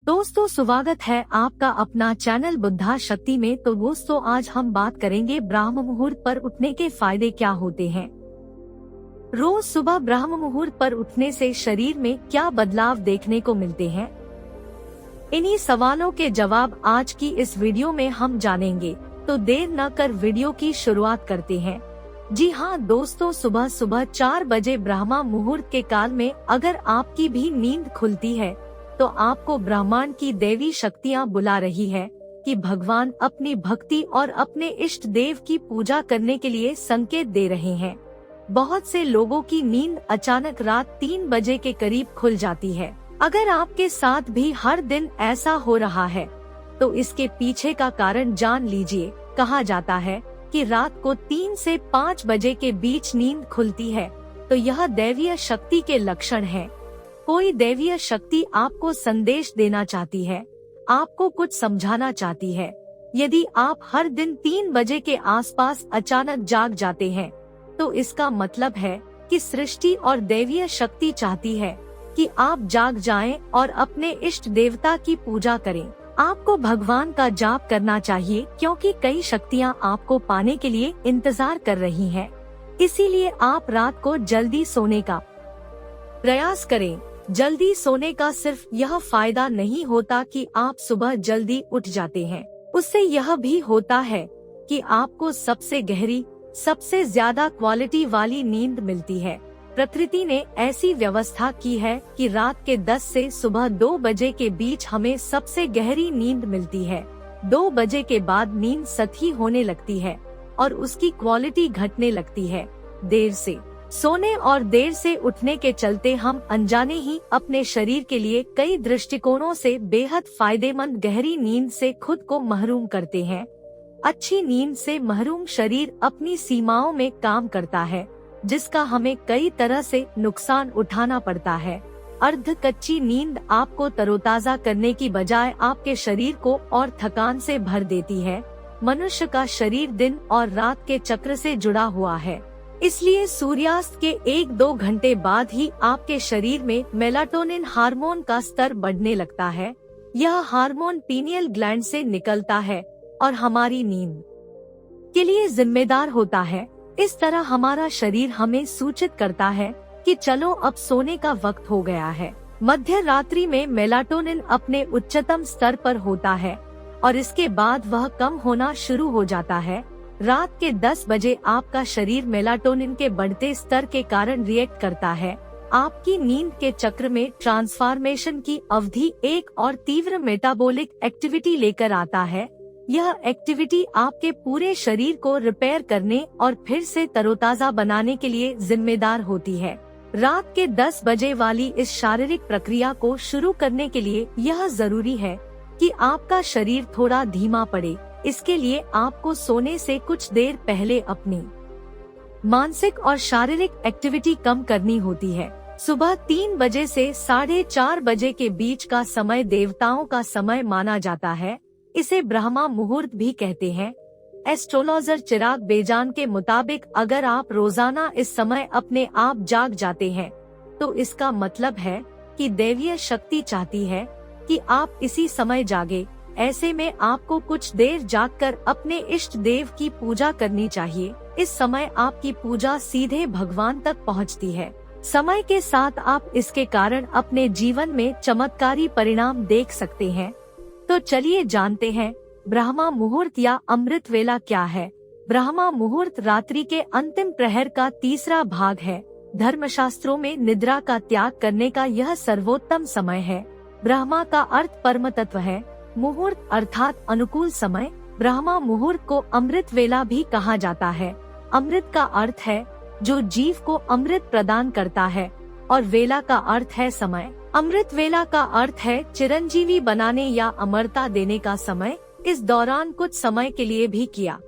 दोस्तों, स्वागत है आपका अपना चैनल बुद्धा शक्ति में। तो दोस्तों, आज हम बात करेंगे ब्राह्म मुहूर्त पर उठने के फायदे क्या होते हैं। रोज सुबह ब्राह्म मुहूर्त पर उठने से शरीर में क्या बदलाव देखने को मिलते हैं, इन्हीं सवालों के जवाब आज की इस वीडियो में हम जानेंगे। तो देर न कर वीडियो की शुरुआत करते हैं। जी हाँ दोस्तों, सुबह सुबह 4 बजे ब्राह्म मुहूर्त के काल में अगर आपकी भी नींद खुलती है तो आपको ब्रह्मांड की देवी शक्तियाँ बुला रही है कि भगवान अपनी भक्ति और अपने इष्ट देव की पूजा करने के लिए संकेत दे रहे हैं। बहुत से लोगों की नींद अचानक रात 3 बजे के करीब खुल जाती है। अगर आपके साथ भी हर दिन ऐसा हो रहा है तो इसके पीछे का कारण जान लीजिए। कहा जाता है कि रात को 3 से 5 बजे के बीच नींद खुलती है तो यह दैवीय शक्ति के लक्षण है। कोई दैवीय शक्ति आपको संदेश देना चाहती है, आपको कुछ समझाना चाहती है। यदि आप हर दिन 3 बजे के आसपास अचानक जाग जाते हैं तो इसका मतलब है कि सृष्टि और दैवीय शक्ति चाहती है कि आप जाग जाएं और अपने इष्ट देवता की पूजा करें। आपको भगवान का जाप करना चाहिए क्योंकि कई शक्तियाँ आपको पाने के लिए इंतजार कर रही हैं। इसीलिए आप रात को जल्दी सोने का प्रयास करें। जल्दी सोने का सिर्फ यह फायदा नहीं होता कि आप सुबह जल्दी उठ जाते हैं, उससे यह भी होता है कि आपको सबसे गहरी, सबसे ज्यादा क्वालिटी वाली नींद मिलती है। प्रकृति ने ऐसी व्यवस्था की है कि रात के 10 से सुबह 2 बजे के बीच हमें सबसे गहरी नींद मिलती है। 2 बजे के बाद नींद सधी होने लगती है और उसकी क्वालिटी घटने लगती है। देर से सोने और देर से उठने के चलते हम अनजाने ही अपने शरीर के लिए कई दृष्टिकोणों से बेहद फायदेमंद गहरी नींद से खुद को महरूम करते हैं। अच्छी नींद से महरूम शरीर अपनी सीमाओं में काम करता है, जिसका हमें कई तरह से नुकसान उठाना पड़ता है। अर्ध कच्ची नींद आपको तरोताजा करने की बजाय आपके शरीर को और थकान से भर देती है। मनुष्य का शरीर दिन और रात के चक्र से जुड़ा हुआ है, इसलिए सूर्यास्त के 1-2 घंटे बाद ही आपके शरीर में मेलाटोनिन हार्मोन का स्तर बढ़ने लगता है। यह हार्मोन पीनियल ग्लैंड से निकलता है और हमारी नींद के लिए जिम्मेदार होता है। इस तरह हमारा शरीर हमें सूचित करता है कि चलो अब सोने का वक्त हो गया है। मध्य रात्रि में मेलाटोनिन अपने उच्चतम स्तर पर होता है और इसके बाद वह कम होना शुरू हो जाता है। रात के 10 बजे आपका शरीर मेलाटोनिन के बढ़ते स्तर के कारण रिएक्ट करता है। आपकी नींद के चक्र में ट्रांसफॉर्मेशन की अवधि एक और तीव्र मेटाबॉलिक एक्टिविटी लेकर आता है। यह एक्टिविटी आपके पूरे शरीर को रिपेयर करने और फिर से तरोताजा बनाने के लिए जिम्मेदार होती है। रात के 10 बजे वाली इस शारीरिक प्रक्रिया को शुरू करने के लिए यह जरूरी है कि आपका शरीर थोड़ा धीमा पड़े। इसके लिए आपको सोने से कुछ देर पहले अपनी मानसिक और शारीरिक एक्टिविटी कम करनी होती है। सुबह 3 बजे से 4:30 बजे के बीच का समय देवताओं का समय माना जाता है। इसे ब्रह्मा मुहूर्त भी कहते हैं। एस्ट्रोलॉजर चिराग बेजान के मुताबिक अगर आप रोजाना इस समय अपने आप जाग जाते हैं तो इसका मतलब है कि दैवीय शक्ति चाहती है कि आप इसी समय जागे। ऐसे में आपको कुछ देर जागकर अपने इष्ट देव की पूजा करनी चाहिए। इस समय आपकी पूजा सीधे भगवान तक पहुंचती है। समय के साथ आप इसके कारण अपने जीवन में चमत्कारी परिणाम देख सकते हैं। तो चलिए जानते हैं ब्रह्म मुहूर्त या अमृत वेला क्या है। ब्रह्म मुहूर्त रात्रि के अंतिम प्रहर का तीसरा भाग है। धर्मशास्त्रों में निद्रा का त्याग करने का यह सर्वोत्तम समय है। ब्रह्मा का अर्थ परम तत्व है। मुहूर्त अर्थात अनुकूल समय। ब्रह्म मुहूर्त को अमृत वेला भी कहा जाता है। अमृत का अर्थ है जो जीव को अमृत प्रदान करता है और वेला का अर्थ है समय। अमृत वेला का अर्थ है चिरंजीवी बनाने या अमरता देने का समय। इस दौरान कुछ समय के लिए भी किया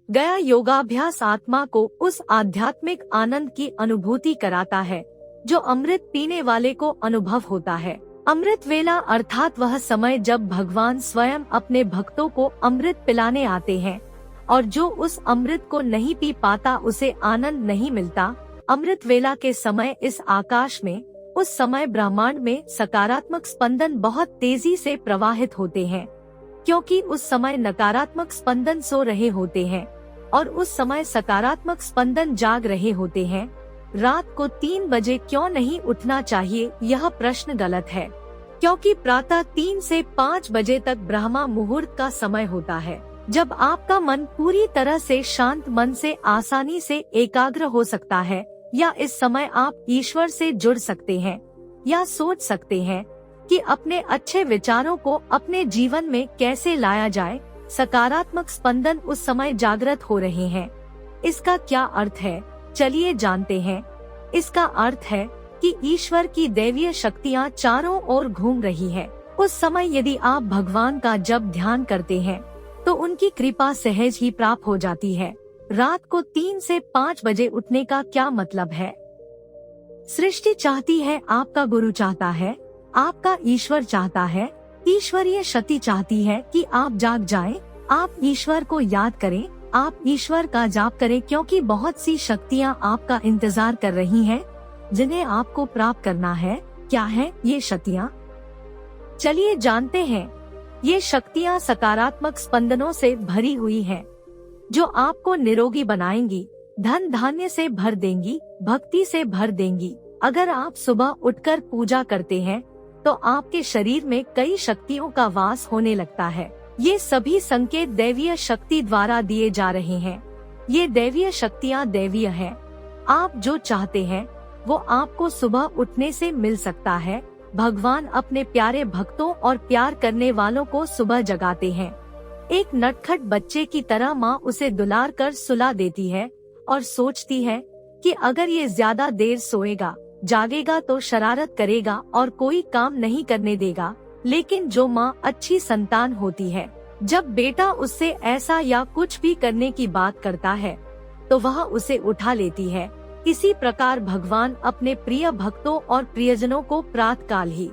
गया योगाभ्यास आत्मा को उस आध्यात्मिक आनंद की अनुभूति कराता है जो अमृत पीने वाले को अनुभव होता है। अमृत वेला अर्थात वह समय जब भगवान स्वयं अपने भक्तों को अमृत पिलाने आते हैं और जो उस अमृत को नहीं पी पाता उसे आनंद नहीं मिलता। अमृत वेला के समय इस आकाश में उस समय ब्रह्मांड में सकारात्मक स्पंदन बहुत तेजी से प्रवाहित होते हैं, क्योंकि उस समय नकारात्मक स्पंदन सो रहे होते हैं और उस समय सकारात्मक स्पंदन जाग रहे होते हैं। रात को 3 बजे क्यों नहीं उठना चाहिए, यह प्रश्न गलत है, क्योंकि प्रातः 3 से 5 बजे तक ब्रह्मा मुहूर्त का समय होता है, जब आपका मन पूरी तरह से शांत मन से आसानी से एकाग्र हो सकता है, या इस समय आप ईश्वर से जुड़ सकते हैं या सोच सकते हैं कि अपने अच्छे विचारों को अपने जीवन में कैसे लाया जाए। सकारात्मक स्पंदन उस समय जागृत हो रहे हैं। इसका क्या अर्थ है, चलिए जानते हैं। इसका अर्थ है कि ईश्वर की दैवीय शक्तियाँ चारों ओर घूम रही है। उस समय यदि आप भगवान का जब ध्यान करते हैं तो उनकी कृपा सहज ही प्राप्त हो जाती है। रात को 3 से 5 बजे उठने का क्या मतलब है? सृष्टि चाहती है, आपका गुरु चाहता है, आपका ईश्वर चाहता है, ईश्वरीय शक्ति चाहती है कि आप जाग जाएं, आप ईश्वर को याद करें, आप ईश्वर का जाप करें, क्योंकि बहुत सी शक्तियां आपका इंतजार कर रही हैं, जिन्हें आपको प्राप्त करना है। क्या है ये शक्तियां? चलिए जानते हैं। ये शक्तियां सकारात्मक स्पंदनों से भरी हुई हैं, जो आपको निरोगी बनाएंगी, धन धान्य से भर देंगी, भक्ति से भर देंगी। अगर आप सुबह उठकर पूजा करते हैं तो आपके शरीर में कई शक्तियों का वास होने लगता है। ये सभी संकेत दैवीय शक्ति द्वारा दिए जा रहे हैं। ये दैवीय शक्तियाँ दैवीय हैं। आप जो चाहते हैं वो आपको सुबह उठने से मिल सकता है। भगवान अपने प्यारे भक्तों और प्यार करने वालों को सुबह जगाते हैं। एक नटखट बच्चे की तरह माँ उसे दुलार कर सुला देती है और सोचती है कि अगर ये ज्यादा देर सोएगा, जागेगा तो शरारत करेगा और कोई काम नहीं करने देगा। लेकिन जो माँ अच्छी संतान होती है, जब बेटा उससे ऐसा या कुछ भी करने की बात करता है तो वह उसे उठा लेती है। इसी प्रकार भगवान अपने प्रिय भक्तों और प्रियजनों को प्रातःकाल ही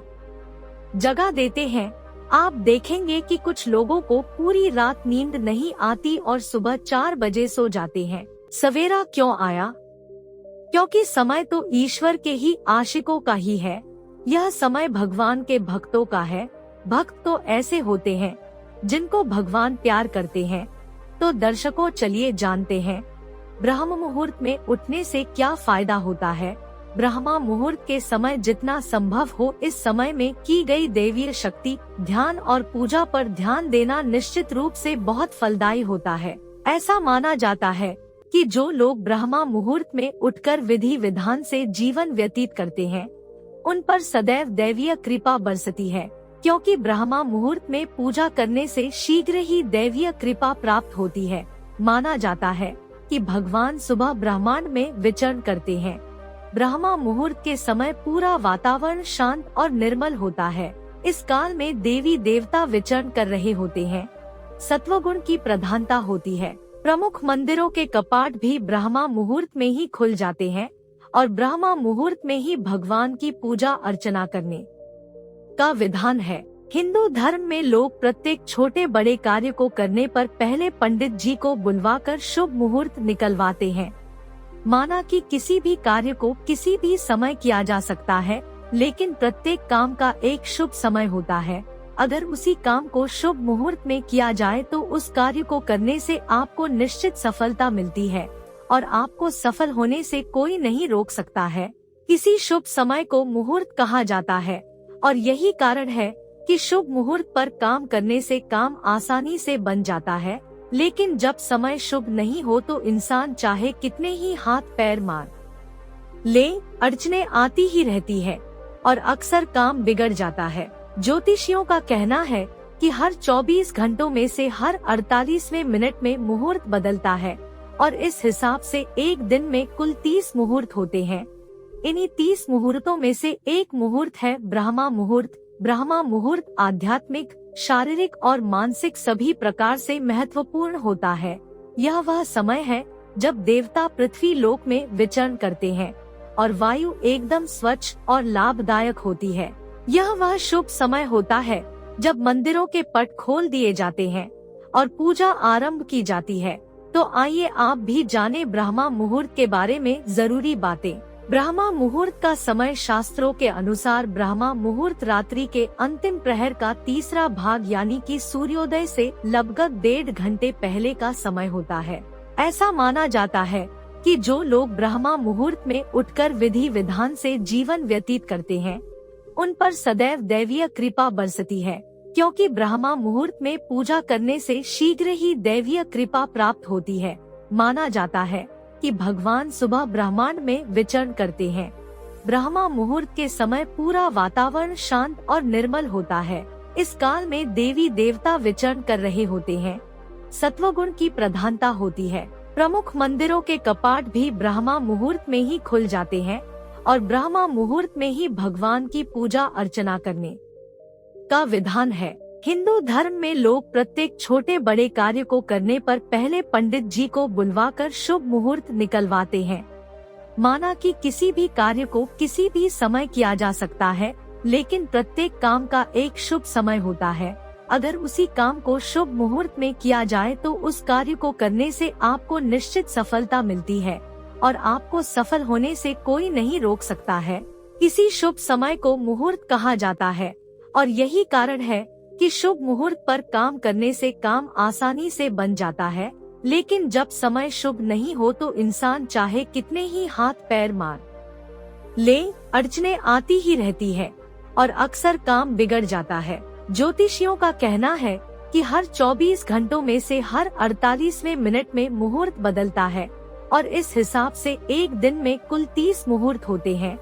जगा देते हैं। आप देखेंगे कि कुछ लोगों को पूरी रात नींद नहीं आती और सुबह 4 बजे सो जाते हैं। सवेरा क्यों आया? क्योंकि समय तो ईश्वर के ही आशिकों का ही है। यह समय भगवान के भक्तों का है। भक्त तो ऐसे होते हैं जिनको भगवान प्यार करते हैं। तो दर्शकों, चलिए जानते हैं ब्रह्म मुहूर्त में उठने से क्या फायदा होता है। ब्रह्मा मुहूर्त के समय जितना संभव हो इस समय में की गई दैवीय शक्ति, ध्यान और पूजा पर ध्यान देना निश्चित रूप से बहुत फलदायी होता है। ऐसा माना जाता है कि जो लोग ब्रह्मा मुहूर्त में उठकर विधि विधान से जीवन व्यतीत करते हैं, उन पर सदैव दैवीय कृपा बरसती है, क्योंकि ब्रह्मा मुहूर्त में पूजा करने से शीघ्र ही दैवीय कृपा प्राप्त होती है। माना जाता है कि भगवान सुबह ब्रह्मांड में विचरण करते हैं। ब्रह्मा मुहूर्त के समय पूरा वातावरण शांत और निर्मल होता है। इस काल में देवी देवता विचरण कर रहे होते हैं। सत्वगुण की प्रधानता होती है। प्रमुख मंदिरों के कपाट भी ब्रह्मा मुहूर्त में ही खुल जाते हैं और ब्रह्मा मुहूर्त में ही भगवान की पूजा अर्चना करने का विधान है। हिंदू धर्म में लोग प्रत्येक छोटे बड़े कार्य को करने पर पहले पंडित जी को बुलवाकर शुभ मुहूर्त निकलवाते हैं। माना कि किसी भी कार्य को किसी भी समय किया जा सकता है, लेकिन प्रत्येक काम का एक शुभ समय होता है। अगर उसी काम को शुभ मुहूर्त में किया जाए तो उस कार्य को करने से आपको निश्चित सफलता मिलती है और आपको सफल होने से कोई नहीं रोक सकता है। किसी शुभ समय को मुहूर्त कहा जाता है और यही कारण है कि शुभ मुहूर्त पर काम करने से काम आसानी से बन जाता है। लेकिन जब समय शुभ नहीं हो तो इंसान चाहे कितने ही हाथ पैर मार ले, अड़चने आती ही रहती है और अक्सर काम बिगड़ जाता है। ज्योतिषियों का कहना है कि हर 24 घंटों में से हर 48वें मिनट में मुहूर्त बदलता है और इस हिसाब से एक दिन में कुल 30 मुहूर्त होते हैं। इन्हीं 30 मुहूर्तों में से एक मुहूर्त है ब्रह्मा मुहूर्त। ब्रह्मा मुहूर्त आध्यात्मिक, शारीरिक और मानसिक सभी प्रकार से महत्वपूर्ण होता है। यह वह समय है जब देवता पृथ्वी लोक में विचरण करते हैं और वायु एकदम स्वच्छ और लाभदायक होती है। यह वह शुभ समय होता है जब मंदिरों के पट खोल दिए जाते हैं और पूजा आरंभ की जाती है। तो आइए आप भी जाने ब्रह्मा मुहूर्त के बारे में जरूरी बातें। ब्रह्मा मुहूर्त का समय शास्त्रों के अनुसार ब्रह्मा मुहूर्त रात्रि के अंतिम प्रहर का तीसरा भाग यानी कि सूर्योदय से लगभग 1.5 घंटे पहले का समय होता है। ऐसा माना जाता है कि जो लोग ब्रह्मा मुहूर्त में उठकर विधि विधान से जीवन व्यतीत करते हैं, उन पर सदैव दैवीय कृपा बरसती है, क्योंकि ब्रह्मा मुहूर्त में पूजा करने से शीघ्र ही दैवीय कृपा प्राप्त होती है। माना जाता है कि भगवान सुबह ब्रह्मांड में विचरण करते हैं। ब्रह्मा मुहूर्त के समय पूरा वातावरण शांत और निर्मल होता है। इस काल में देवी देवता विचरण कर रहे होते हैं। सत्वगुण की प्रधानता होती है। प्रमुख मंदिरों के कपाट भी ब्रह्मा मुहूर्त में ही खुल जाते हैं और ब्रह्मा मुहूर्त में ही भगवान की पूजा अर्चना करने का विधान है। हिंदू धर्म में लोग प्रत्येक छोटे बड़े कार्य को करने पर पहले पंडित जी को बुलवाकर शुभ मुहूर्त निकलवाते हैं। माना कि किसी भी कार्य को किसी भी समय किया जा सकता है, लेकिन प्रत्येक काम का एक शुभ समय होता है। अगर उसी काम को शुभ मुहूर्त में किया जाए तो उस कार्य को करने से आपको निश्चित सफलता मिलती है और आपको सफल होने से कोई नहीं रोक सकता है। किसी शुभ समय को मुहूर्त कहा जाता है और यही कारण है कि शुभ मुहूर्त पर काम करने से काम आसानी से बन जाता है। लेकिन जब समय शुभ नहीं हो तो इंसान चाहे कितने ही हाथ पैर मार ले, अड़चने आती ही रहती है और अक्सर काम बिगड़ जाता है। ज्योतिषियों का कहना है कि हर 24 घंटों में से हर 48वें मिनट में मुहूर्त बदलता है और इस हिसाब से एक दिन में कुल 30 मुहूर्त होते हैं।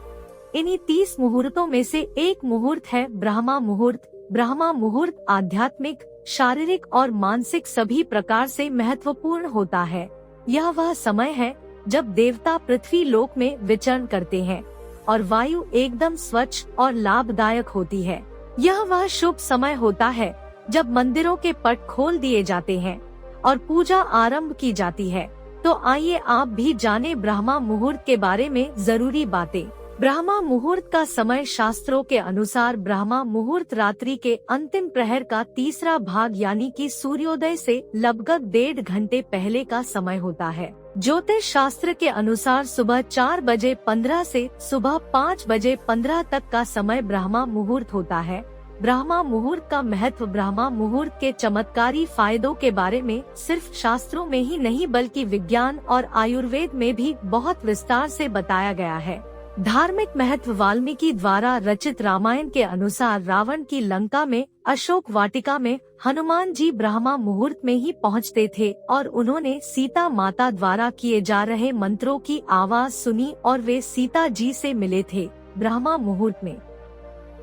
इन्हीं 30 मुहूर्तों में से एक मुहूर्त है ब्रह्मा मुहूर्त। ब्रह्मा मुहूर्त आध्यात्मिक, शारीरिक और मानसिक सभी प्रकार से महत्वपूर्ण होता है। यह वह समय है जब देवता पृथ्वी लोक में विचरण करते हैं और वायु एकदम स्वच्छ और लाभदायक होती है। यह वह शुभ समय होता है जब मंदिरों के पट खोल दिए जाते हैं और पूजा आरंभ की जाती है। तो आइए आप भी जाने ब्रह्मा मुहूर्त के बारे में जरूरी बातें। ब्रह्मा मुहूर्त का समय शास्त्रों के अनुसार ब्रह्मा मुहूर्त रात्रि के अंतिम प्रहर का तीसरा भाग यानी कि सूर्योदय से लगभग 1.5 घंटे पहले का समय होता है। ज्योतिष शास्त्र के अनुसार सुबह 4:15 से सुबह 5:15 तक का समय ब्रह्मा मुहूर्त होता है। ब्रह्मा मुहूर्त का महत्व, ब्रह्मा मुहूर्त के चमत्कारी फायदों के बारे में सिर्फ शास्त्रों में ही नहीं बल्कि विज्ञान और आयुर्वेद में भी बहुत विस्तार से बताया गया है। धार्मिक महत्व, वाल्मीकि द्वारा रचित रामायण के अनुसार रावण की लंका में अशोक वाटिका में हनुमान जी ब्रह्मा मुहूर्त में ही पहुंचते थे और उन्होंने सीता माता द्वारा किए जा रहे मंत्रों की आवाज सुनी और वे सीता जी से मिले थे। ब्रह्मा मुहूर्त में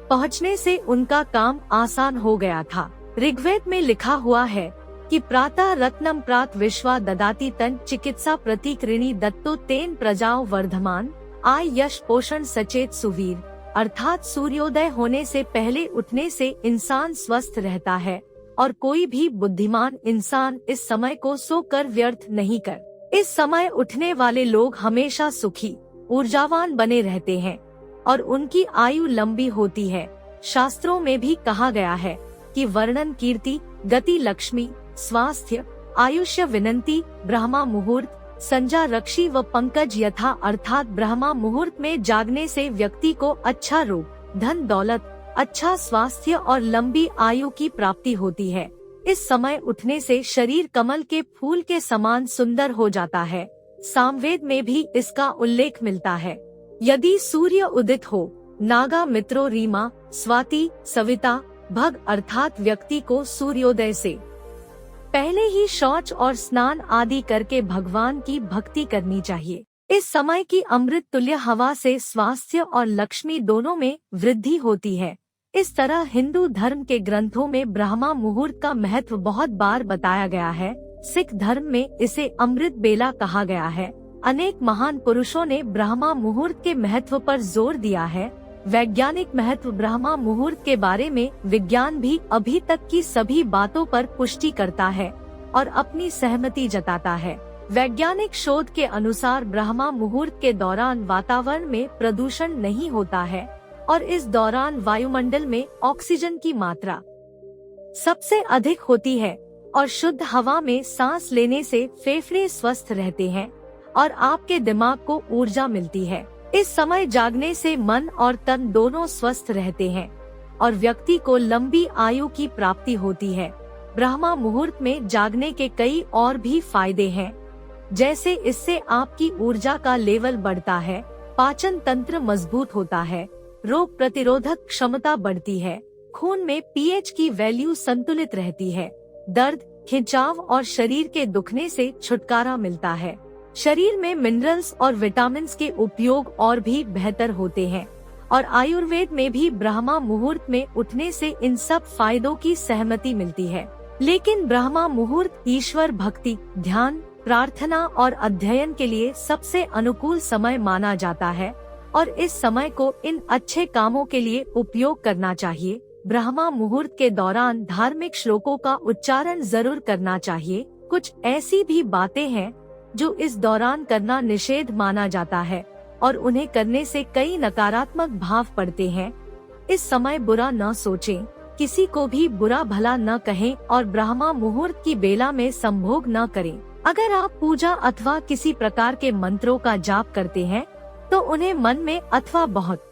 पहुंचने से उनका काम आसान हो गया था। ऋग्वेद में लिखा हुआ है कि प्रातः रत्नम प्रात विश्वा ददाति तन चिकित्सा प्रतिकृणी दत्तो तेन प्रजाओ वर्धमान आय यश पोषण सचेत सुवीर। अर्थात सूर्योदय होने से पहले उठने से इंसान स्वस्थ रहता है और कोई भी बुद्धिमान इंसान इस समय को सोकर व्यर्थ नहीं कर। इस समय उठने वाले लोग हमेशा सुखी, ऊर्जावान बने रहते हैं और उनकी आयु लंबी होती है। शास्त्रों में भी कहा गया है कि वर्णन कीर्ति, गति लक्ष्मी, स्वास्थ्य, आयुष्य विनंती, ब्रह्मा मुहूर्त, संजा रक्षी व पंकज यथा। अर्थात ब्रह्मा मुहूर्त में जागने से व्यक्ति को अच्छा रूप, धन दौलत, अच्छा स्वास्थ्य और लंबी आयु की प्राप्ति होती है। इस समय उठने से शरीर कमल के फूल के समान सुंदर हो जाता है। सामवेद में भी इसका उल्लेख मिलता है। यदि सूर्य उदित हो, नागा मित्रो रीमा, स्वाति, सविता, भग अर्थात व्यक्ति को सूर्योदय से पहले ही शौच और स्नान आदि करके भगवान की भक्ति करनी चाहिए। इस समय की अमृत तुल्य हवा से स्वास्थ्य और लक्ष्मी दोनों में वृद्धि होती है। इस तरह हिंदू धर्म के ग्रंथों में ब्रह्मा मुहूर्त का महत्व बहुत बार बताया गया है। सिख धर्म में इसे अमृत बेला कहा गया है। अनेक महान पुरुषों ने ब्रह्मा मुहूर्त के महत्व पर जोर दिया है। वैज्ञानिक महत्व, ब्रह्मा मुहूर्त के बारे में विज्ञान भी अभी तक की सभी बातों पर पुष्टि करता है और अपनी सहमति जताता है। वैज्ञानिक शोध के अनुसार ब्रह्मा मुहूर्त के दौरान वातावरण में प्रदूषण नहीं होता है और इस दौरान वायुमंडल में ऑक्सीजन की मात्रा सबसे अधिक होती है और शुद्ध हवा में सांस लेने से फेफड़े स्वस्थ रहते हैं और आपके दिमाग को ऊर्जा मिलती है। इस समय जागने से मन और तन दोनों स्वस्थ रहते हैं और व्यक्ति को लंबी आयु की प्राप्ति होती है। ब्रह्मा मुहूर्त में जागने के कई और भी फायदे हैं, जैसे इससे आपकी ऊर्जा का लेवल बढ़ता है, पाचन तंत्र मजबूत होता है, रोग प्रतिरोधक क्षमता बढ़ती है, खून में पीएच की वैल्यू संतुलित रहती है, दर्द, खिंचाव और शरीर के दुखने से छुटकारा मिलता है। शरीर में मिनरल्स और विटामिन्स के उपयोग और भी बेहतर होते हैं और आयुर्वेद में भी ब्रह्मा मुहूर्त में उठने से इन सब फायदों की सहमति मिलती है। लेकिन ब्रह्मा मुहूर्त ईश्वर भक्ति, ध्यान, प्रार्थना और अध्ययन के लिए सबसे अनुकूल समय माना जाता है और इस समय को इन अच्छे कामों के लिए उपयोग करना चाहिए। ब्रह्मा मुहूर्त के दौरान धार्मिक श्लोकों का उच्चारण जरूर करना चाहिए। कुछ ऐसी भी बातें हैं जो इस दौरान करना निषेध माना जाता है और उन्हें करने से कई नकारात्मक भाव पड़ते हैं। इस समय बुरा न सोचें, किसी को भी बुरा भला न कहें और ब्रह्मा मुहूर्त की बेला में संभोग न करें। अगर आप पूजा अथवा किसी प्रकार के मंत्रों का जाप करते हैं तो उन्हें मन में अथवा बहुत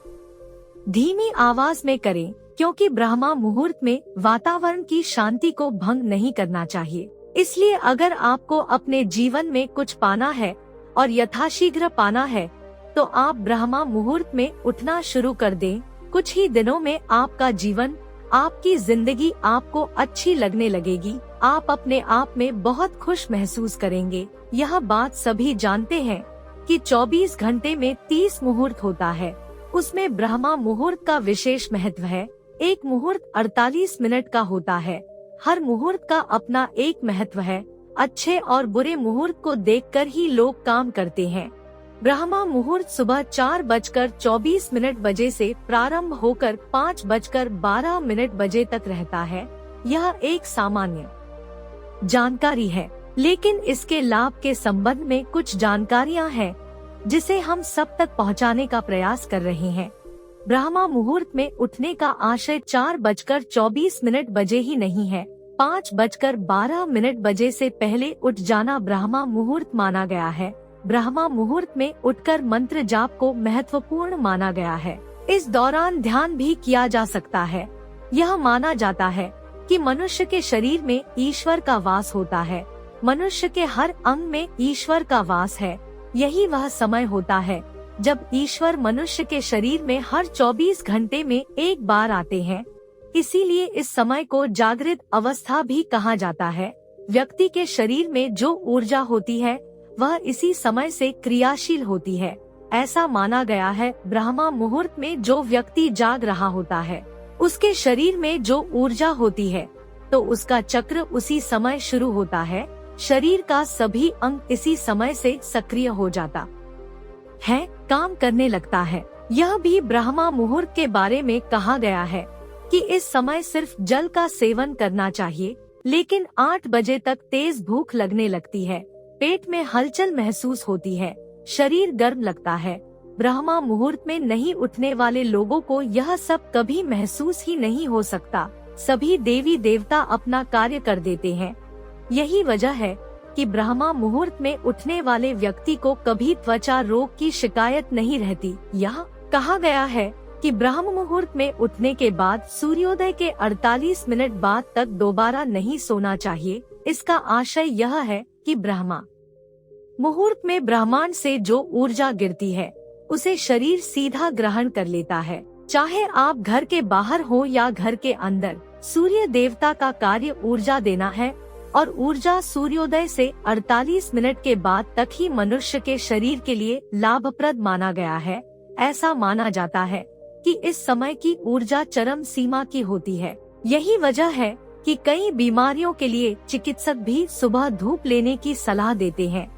धीमी आवाज में करें, क्योंकि ब्रह्मा मुहूर्त में वातावरण की शांति को भंग नहीं करना चाहिए। इसलिए अगर आपको अपने जीवन में कुछ पाना है और यथाशीघ्र पाना है तो आप ब्रह्मा मुहूर्त में उठना शुरू कर दें। कुछ ही दिनों में आपका जीवन, आपकी जिंदगी आपको अच्छी लगने लगेगी। आप अपने आप में बहुत खुश महसूस करेंगे। यह बात सभी जानते हैं कि 24 घंटे में 30 मुहूर्त होता है, उसमें ब्रह्मा मुहूर्त का विशेष महत्व है। एक मुहूर्त 48 मिनट का होता है। हर मुहूर्त का अपना एक महत्व है। अच्छे और बुरे मुहूर्त को देखकर ही लोग काम करते हैं। ब्रह्मा मुहूर्त सुबह 4:24 बजे से प्रारंभ होकर 5:12 बजे तक रहता है। यह एक सामान्य जानकारी है, लेकिन इसके लाभ के संबंध में कुछ जानकारियां हैं जिसे हम सब तक पहुंचाने का प्रयास कर रहे हैं। ब्रह्मा मुहूर्त में उठने का आशय 4:24 बजे ही नहीं है। 5:12 बजे से पहले उठ जाना ब्रह्मा मुहूर्त माना गया है। ब्रह्मा मुहूर्त में उठकर मंत्र जाप को महत्वपूर्ण माना गया है। इस दौरान ध्यान भी किया जा सकता है। यह माना जाता है कि मनुष्य के शरीर में ईश्वर का वास होता है। मनुष्य के हर अंग में ईश्वर का वास है। यही वह समय होता है जब ईश्वर मनुष्य के शरीर में हर 24 घंटे में एक बार आते हैं। इसीलिए इस समय को जागृत अवस्था भी कहा जाता है। व्यक्ति के शरीर में जो ऊर्जा होती है वह इसी समय से क्रियाशील होती है। ऐसा माना गया है ब्रह्मा मुहूर्त में जो व्यक्ति जाग रहा होता है उसके शरीर में जो ऊर्जा होती है तो उसका चक्र उसी समय शुरू होता है। शरीर का सभी अंग इसी समय से सक्रिय हो जाता है, काम करने लगता है। यह भी ब्रह्मा मुहूर्त के बारे में कहा गया है कि इस समय सिर्फ जल का सेवन करना चाहिए, लेकिन 8 बजे तक तेज भूख लगने लगती है, पेट में हलचल महसूस होती है, शरीर गर्म लगता है। ब्रह्मा मुहूर्त में नहीं उठने वाले लोगों को यह सब कभी महसूस ही नहीं हो सकता। सभी देवी देवता अपना कार्य कर देते हैं। यही वजह है कि ब्रह्मा मुहूर्त में उठने वाले व्यक्ति को कभी त्वचा रोग की शिकायत नहीं रहती। यह कहा गया है कि ब्रह्म मुहूर्त में उठने के बाद सूर्योदय के 48 मिनट बाद तक दोबारा नहीं सोना चाहिए। इसका आशय यह है कि ब्रह्मा मुहूर्त में ब्रह्मांड से जो ऊर्जा गिरती है उसे शरीर सीधा ग्रहण कर लेता है। चाहे आप घर के बाहर हो या घर के अंदर, सूर्य देवता का कार्य ऊर्जा देना है और ऊर्जा सूर्योदय से 48 मिनट के बाद तक ही मनुष्य के शरीर के लिए लाभप्रद माना गया है। ऐसा माना जाता है कि इस समय की ऊर्जा चरम सीमा की होती है। यही वजह है कि कई बीमारियों के लिए चिकित्सक भी सुबह धूप लेने की सलाह देते हैं।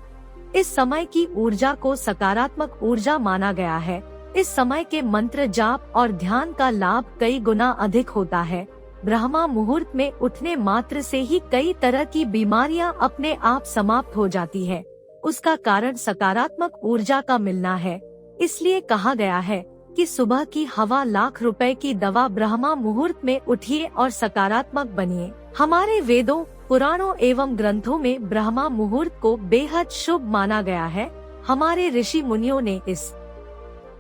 इस समय की ऊर्जा को सकारात्मक ऊर्जा माना गया है। इस समय के मंत्र जाप और ध्यान का लाभ कई गुना अधिक होता है। ब्रह्मा मुहूर्त में उठने मात्र से ही कई तरह की बीमारियां अपने आप समाप्त हो जाती है। उसका कारण सकारात्मक ऊर्जा का मिलना है। इसलिए कहा गया है कि सुबह की हवा लाख रुपए की दवा। ब्रह्मा मुहूर्त में उठिए और सकारात्मक बनिए। हमारे वेदों, पुराणों एवं ग्रंथों में ब्रह्मा मुहूर्त को बेहद शुभ माना गया है। हमारे ऋषि मुनियों ने इस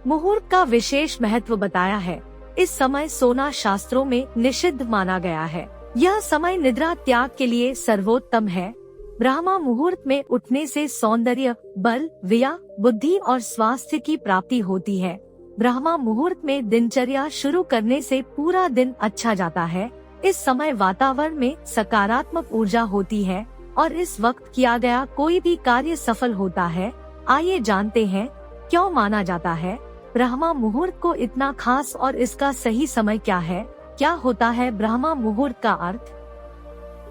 मुहूर्त का विशेष महत्व बताया है। इस समय सोना शास्त्रों में निषिद्ध माना गया है। यह समय निद्रा त्याग के लिए सर्वोत्तम है। ब्रह्मा मुहूर्त में उठने से सौंदर्य, बल, विया, बुद्धि और स्वास्थ्य की प्राप्ति होती है। ब्रह्मा मुहूर्त में दिनचर्या शुरू करने से पूरा दिन अच्छा जाता है। इस समय वातावरण में सकारात्मक ऊर्जा होती है और इस वक्त किया गया कोई भी कार्य सफल होता है। आइए जानते हैं क्यों माना जाता है ब्रह्मा मुहूर्त को इतना खास और इसका सही समय क्या है। क्या होता है ब्रह्मा मुहूर्त का अर्थ?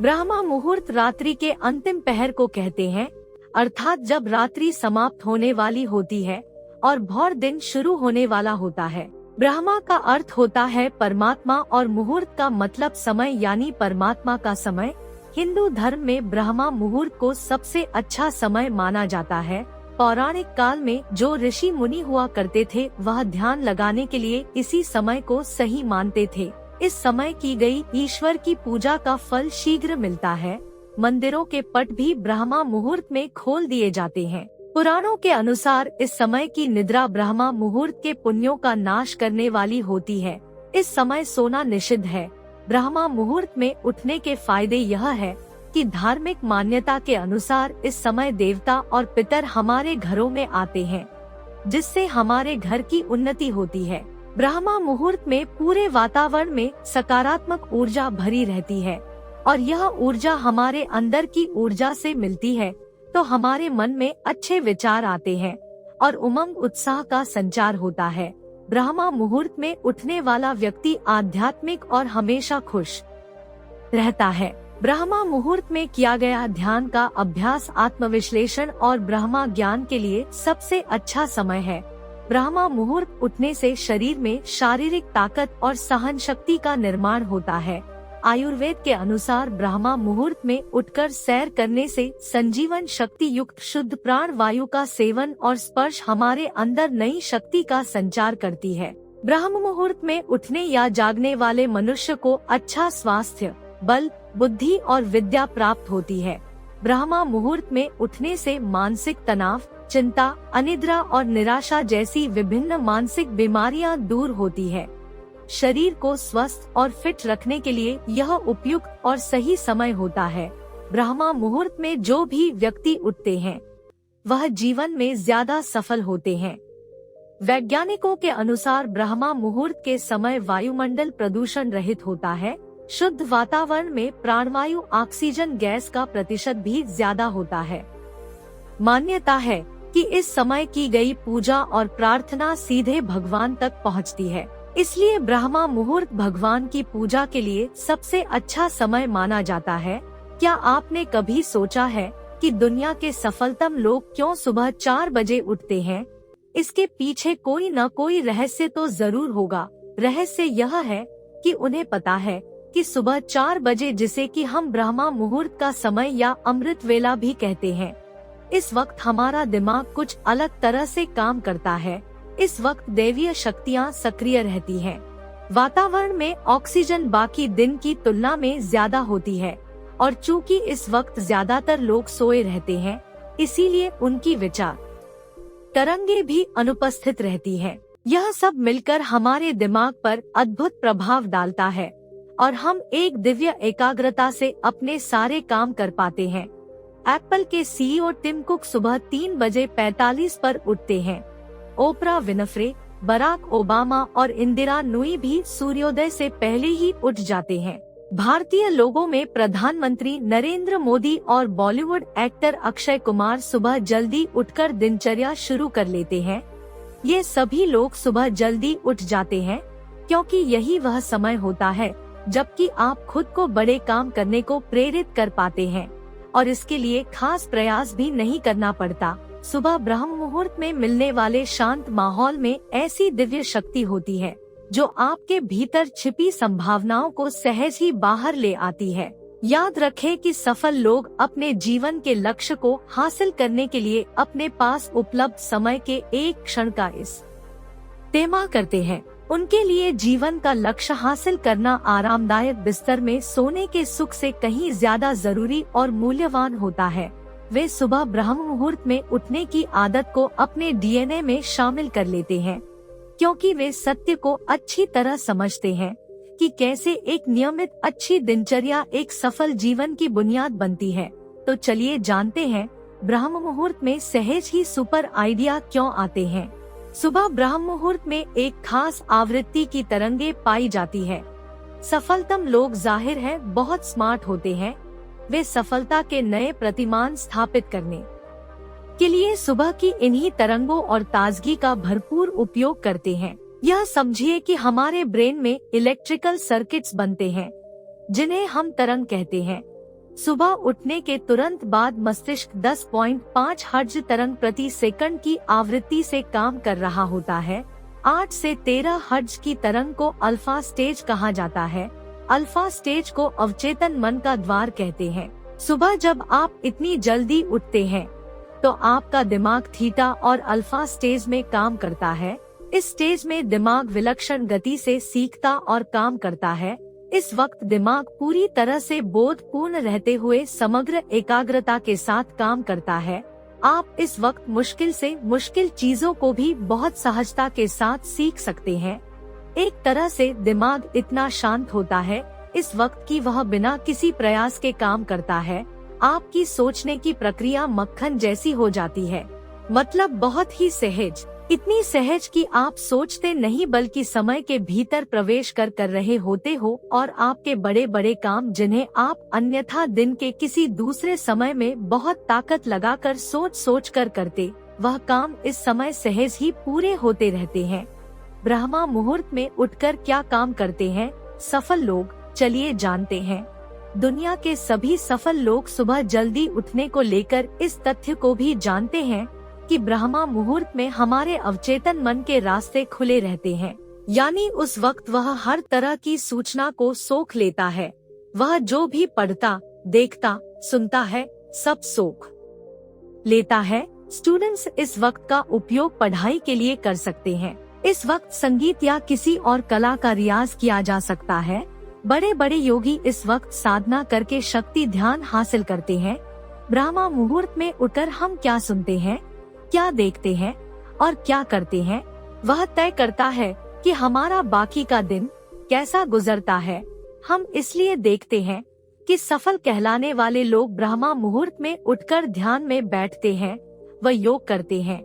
ब्रह्मा मुहूर्त रात्रि के अंतिम पहर को कहते हैं, अर्थात जब रात्रि समाप्त होने वाली होती है और भोर दिन शुरू होने वाला होता है। ब्रह्मा का अर्थ होता है परमात्मा और मुहूर्त का मतलब समय यानी परमात्मा का समय। हिंदू धर्म में ब्रह्मा मुहूर्त को सबसे अच्छा समय माना जाता है। पौराणिक काल में जो ऋषि मुनि हुआ करते थे वह ध्यान लगाने के लिए इसी समय को सही मानते थे। इस समय की गई ईश्वर की पूजा का फल शीघ्र मिलता है। मंदिरों के पट भी ब्रह्मा मुहूर्त में खोल दिए जाते हैं। पुराणों के अनुसार इस समय की निद्रा ब्रह्मा मुहूर्त के पुण्यों का नाश करने वाली होती है। इस समय सोना निषिद्ध है। ब्रह्मा मुहूर्त में उठने के फायदे यह है कि धार्मिक मान्यता के अनुसार इस समय देवता और पितर हमारे घरों में आते हैं, जिससे हमारे घर की उन्नति होती है। ब्रह्मा मुहूर्त में पूरे वातावरण में सकारात्मक ऊर्जा भरी रहती है और यह ऊर्जा हमारे अंदर की ऊर्जा से मिलती है तो हमारे मन में अच्छे विचार आते हैं और उमंग उत्साह का संचार होता है। ब्रह्मा मुहूर्त में उठने वाला व्यक्ति आध्यात्मिक और हमेशा खुश रहता है। ब्रह्मा मुहूर्त में किया गया ध्यान का अभ्यास आत्मविश्लेषण और ब्रह्मा ज्ञान के लिए सबसे अच्छा समय है। ब्रह्मा मुहूर्त उठने से शरीर में शारीरिक ताकत और सहन शक्ति का निर्माण होता है। आयुर्वेद के अनुसार ब्रह्मा मुहूर्त में उठकर सैर करने से संजीवन शक्ति युक्त शुद्ध प्राण वायु का सेवन और स्पर्श हमारे अंदर नई शक्ति का संचार करती है। ब्रह्म मुहूर्त में उठने या जागने वाले मनुष्य को अच्छा स्वास्थ्य, बल, बुद्धि और विद्या प्राप्त होती है। ब्रह्मा मुहूर्त में उठने से मानसिक तनाव, चिंता, अनिद्रा और निराशा जैसी विभिन्न मानसिक बीमारियां दूर होती है। शरीर को स्वस्थ और फिट रखने के लिए यह उपयुक्त और सही समय होता है। ब्रह्मा मुहूर्त में जो भी व्यक्ति उठते हैं वह जीवन में ज्यादा सफल होते हैं। वैज्ञानिकों के अनुसार ब्रह्मा मुहूर्त के समय वायुमंडल प्रदूषण रहित होता है। शुद्ध वातावरण में प्राणवायु ऑक्सीजन गैस का प्रतिशत भी ज्यादा होता है। मान्यता है कि इस समय की गई पूजा और प्रार्थना सीधे भगवान तक पहुंचती है। इसलिए ब्रह्मा मुहूर्त भगवान की पूजा के लिए सबसे अच्छा समय माना जाता है। क्या आपने कभी सोचा है कि दुनिया के सफलतम लोग क्यों सुबह 4 बजे उठते हैं? इसके पीछे कोई न कोई रहस्य तो जरूर होगा। रहस्य यह है कि उन्हें पता है कि सुबह 4 बजे, जिसे कि हम ब्रह्मा मुहूर्त का समय या अमृत वेला भी कहते हैं, इस वक्त हमारा दिमाग कुछ अलग तरह से काम करता है। इस वक्त दैवीय शक्तियाँ सक्रिय रहती हैं। वातावरण में ऑक्सीजन बाकी दिन की तुलना में ज्यादा होती है और चूंकि इस वक्त ज्यादातर लोग सोए रहते हैं, इसीलिए उनकी विचार तरंगे भी अनुपस्थित रहती हैं। यह सब मिलकर हमारे दिमाग पर अद्भुत प्रभाव डालता है और हम एक दिव्य एकाग्रता से अपने सारे काम कर पाते हैं। एप्पल के सीईओ टिम कुक सुबह 3 बजे 45 पर उठते हैं। ओपरा विनफ्रे, बराक ओबामा और इंदिरा नूई भी सूर्योदय से पहले ही उठ जाते हैं। भारतीय लोगों में प्रधानमंत्री नरेंद्र मोदी और बॉलीवुड एक्टर अक्षय कुमार सुबह जल्दी उठकर दिनचर्या शुरू कर लेते हैं। ये सभी लोग सुबह जल्दी उठ जाते हैं क्योंकि यही वह समय होता है जबकि आप खुद को बड़े काम करने को प्रेरित कर पाते हैं और इसके लिए खास प्रयास भी नहीं करना पड़ता। सुबह ब्रह्म मुहूर्त में मिलने वाले शांत माहौल में ऐसी दिव्य शक्ति होती है जो आपके भीतर छिपी संभावनाओं को सहज ही बाहर ले आती है। याद रखें कि सफल लोग अपने जीवन के लक्ष्य को हासिल करने के लिए अपने पास उपलब्ध समय के एक क्षण का इस्तेमाल करते हैं। उनके लिए जीवन का लक्ष्य हासिल करना आरामदायक बिस्तर में सोने के सुख से कहीं ज्यादा जरूरी और मूल्यवान होता है। वे सुबह ब्रह्म मुहूर्त में उठने की आदत को अपने डीएनए में शामिल कर लेते हैं। क्योंकि वे सत्य को अच्छी तरह समझते हैं कि कैसे एक नियमित अच्छी दिनचर्या एक सफल जीवन की बुनियाद बनती है। तो चलिए जानते हैं ब्रह्म मुहूर्त में सहज ही सुपर आइडिया क्यों आते हैं। सुबह ब्रह्म मुहूर्त में एक खास आवृत्ति की तरंगे पाई जाती है। सफलतम लोग जाहिर है बहुत स्मार्ट होते हैं। वे सफलता के नए प्रतिमान स्थापित करने के लिए सुबह की इन्हीं तरंगों और ताजगी का भरपूर उपयोग करते हैं। यह समझिए कि हमारे ब्रेन में इलेक्ट्रिकल सर्किट्स बनते हैं जिन्हें हम तरंग कहते हैं। सुबह उठने के तुरंत बाद मस्तिष्क 10.5 हर्ट्ज तरंग प्रति सेकंड की आवृत्ति से काम कर रहा होता है। 8 से 13 हर्ट्ज की तरंग को अल्फा स्टेज कहा जाता है। अल्फा स्टेज को अवचेतन मन का द्वार कहते हैं। सुबह जब आप इतनी जल्दी उठते हैं तो आपका दिमाग थीटा और अल्फा स्टेज में काम करता है। इस स्टेज में दिमाग विलक्षण गति से सीखता और काम करता है। इस वक्त दिमाग पूरी तरह से बोधपूर्ण रहते हुए समग्र एकाग्रता के साथ काम करता है। आप इस वक्त मुश्किल से मुश्किल चीजों को भी बहुत सहजता के साथ सीख सकते हैं। एक तरह से दिमाग इतना शांत होता है इस वक्त कि वह बिना किसी प्रयास के काम करता है। आपकी सोचने की प्रक्रिया मक्खन जैसी हो जाती है, मतलब बहुत ही सहज, इतनी सहज कि आप सोचते नहीं बल्कि समय के भीतर प्रवेश कर रहे होते हो और आपके बड़े बड़े काम जिन्हें आप अन्यथा दिन के किसी दूसरे समय में बहुत ताकत लगाकर सोच कर करते, वह काम इस समय सहज ही पूरे होते रहते हैं। ब्रह्मा मुहूर्त में उठकर क्या काम करते हैं सफल लोग, चलिए जानते हैं। दुनिया के सभी सफल लोग सुबह जल्दी उठने को लेकर इस तथ्य को भी जानते हैं कि ब्रह्मा मुहूर्त में हमारे अवचेतन मन के रास्ते खुले रहते हैं। यानी उस वक्त वह हर तरह की सूचना को सोख लेता है। वह जो भी पढ़ता, देखता, सुनता है, सब सोख लेता है। स्टूडेंट्स इस वक्त का उपयोग पढ़ाई के लिए कर सकते हैं। इस वक्त संगीत या किसी और कला का रियाज किया जा सकता है। बड़े बड़े योगी इस वक्त साधना करके शक्ति ध्यान हासिल करते हैं। ब्रह्मा मुहूर्त में उठकर हम क्या सुनते हैं, क्या देखते हैं और क्या करते हैं, वह तय करता है कि हमारा बाकी का दिन कैसा गुजरता है। हम इसलिए देखते हैं कि सफल कहलाने वाले लोग ब्रह्मा मुहूर्त में उठकर ध्यान में बैठते हैं, व योग करते हैं।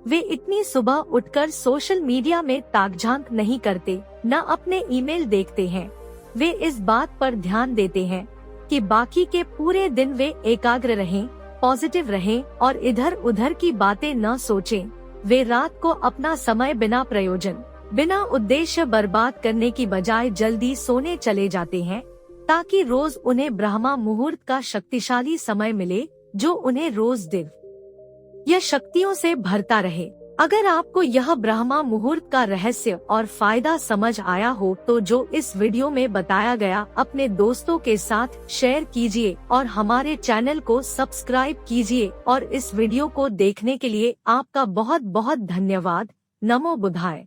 वे इतनी सुबह उठकर सोशल मीडिया में ताकझांक नहीं करते, न अपने ईमेल देखते हैं। वे इस बात पर ध्यान देते हैं कि बाकी के पूरे दिन वे एकाग्र रहें, पॉजिटिव रहें और इधर उधर की बातें न सोचें। वे रात को अपना समय बिना प्रयोजन, बिना उद्देश्य बर्बाद करने की बजाय जल्दी सोने चले जाते हैं, ताकि रोज उन्हें ब्रह्मा मुहूर्त का शक्तिशाली समय मिले जो उन्हें रोज दिव्य शक्तियों से भरता रहे। अगर आपको यह ब्रह्मा मुहूर्त का रहस्य और फायदा समझ आया हो तो जो इस वीडियो में बताया गया अपने दोस्तों के साथ शेयर कीजिए और हमारे चैनल को सब्सक्राइब कीजिए। और इस वीडियो को देखने के लिए आपका बहुत बहुत धन्यवाद। नमो बुद्धाय।